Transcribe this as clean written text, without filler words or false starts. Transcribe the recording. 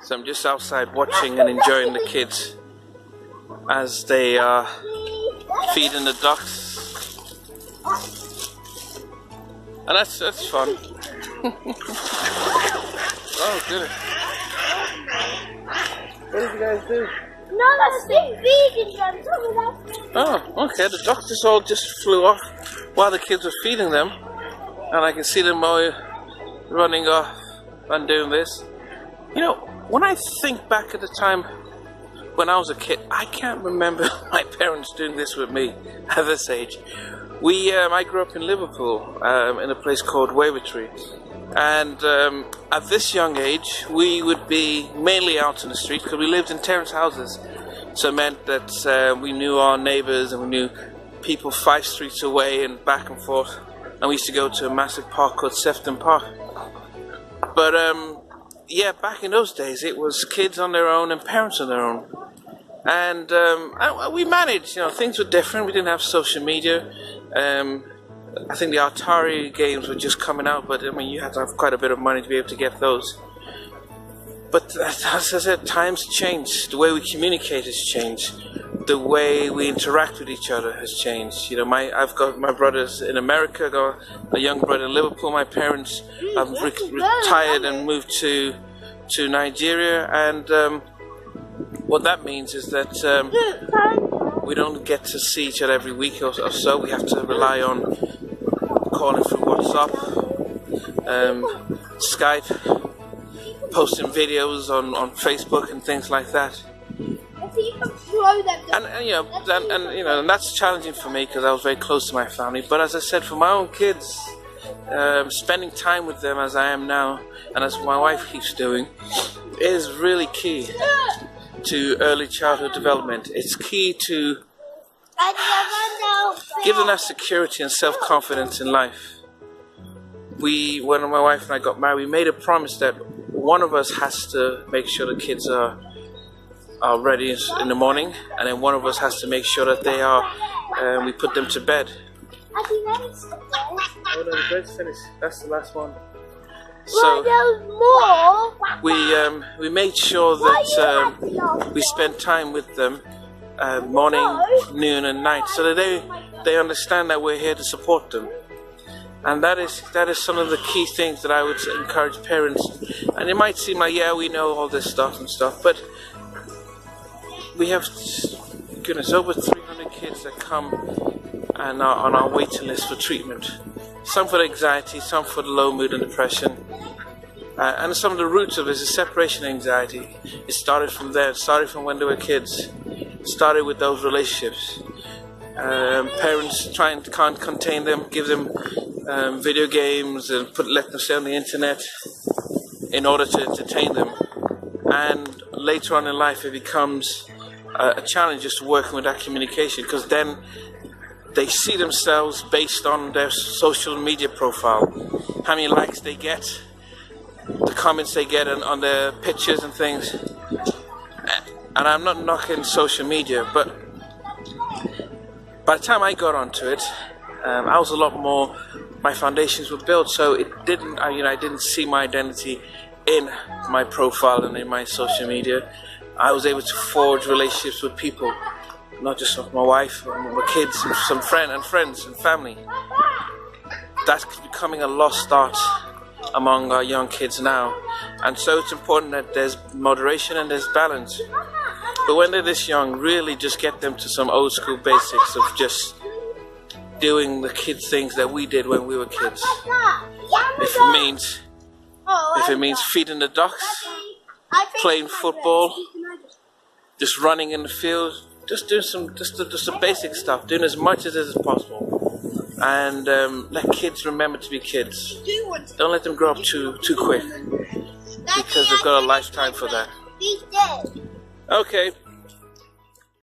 So I'm just outside watching and enjoying the kids as they are feeding the ducks, and that's fun. Oh goodness! What did you guys do? No, that's feeding them. Oh, okay. The ducks just all flew off while the kids were feeding them, and I can see them all running off and doing this. You know, when I think back at the time when I was a kid, I can't remember my parents doing this with me at this age. I grew up in Liverpool, in a place called Wavertree, and at this young age, we would be mainly out in the street because we lived in terrace houses. So it meant that we knew our neighbours and we knew people 5 streets away and back and forth. And we used to go to a massive park called Sefton Park. But yeah, back in those days, it was kids on their own and parents on their own. And we managed, you know, things were different. We didn't have social media. I think the Atari games were just coming out, but I mean, you had to have quite a bit of money to be able to get those. But as I said, times changed. The way we communicate has changed. The way we interact with each other has changed. You know, I've got my brothers in America. I've got a young brother in Liverpool. My parents have retired and moved to Nigeria, and what that means is that we don't get to see each other every week or so. We have to rely on calling through WhatsApp, Skype, posting videos on Facebook and things like that. And you know, and that's challenging for me because I was very close to my family. But as I said, for my own kids, spending time with them as I am now, and as my wife keeps doing, is really key to early childhood development. It's key to give them that security and self-confidence in life. When my wife and I got married, we made a promise that one of us has to make sure the kids are ready in the morning, and then one of us has to make sure that they are, we put them to bed. Oh no, the bread's finished. That's the last one. So we made sure that we spent time with them morning, noon and night, so that they understand that we're here to support them. And that is some of the key things that I would encourage parents. And it might seem like, yeah, we know all this stuff, but we have, goodness, over 300 kids that come and are on our waiting list for treatment. Some for anxiety, some for the low mood and depression. And some of the roots of it is separation anxiety. It started from there. It started from when they were kids. It started with those relationships. Parents can't contain them, give them video games and let them stay on the internet in order to entertain them. And later on in life, it becomes a challenge just working with that communication, because then they see themselves based on their social media profile, how many likes they get, the comments they get on their pictures and things. And I'm not knocking social media, but by the time I got onto it, I was a lot more, my foundations were built, so I didn't see my identity in my profile and in my social media. I was able to forge relationships with people, not just with my wife, my kids, some friends and family. That's becoming a lost art among our young kids now, and so it's important that there's moderation and there's balance. But when they're this young, really just get them to some old school basics of just doing the kid things that we did when we were kids. If it means feeding the ducks, playing football, just running in the field, just doing just the basic stuff, doing as much as is possible. And let kids remember to be kids. Don't let them grow up too quick, because they've got a lifetime for that. Okay,